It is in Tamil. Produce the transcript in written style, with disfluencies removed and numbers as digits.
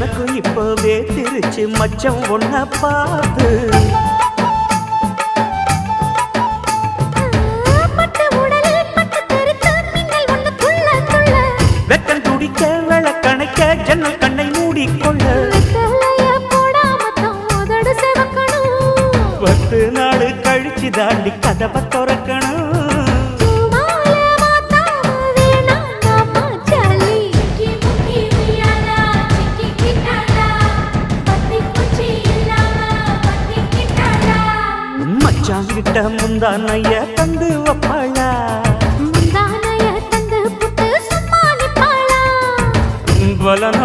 எனக்கும் இப்பவே திருச்சி மச்சம் ஒன்ன பார்த்து வெக்கம் துடிக்க விளக்கணைக்க ஜன்னல் கண்ணை மூடிக்கொள்ள 10 நாள் கழிச்சு தாண்டி கதவை திறக்கணும் மச்சாங்கிட்ட முந்தானைய தந்து வப்பாளா பல நாள்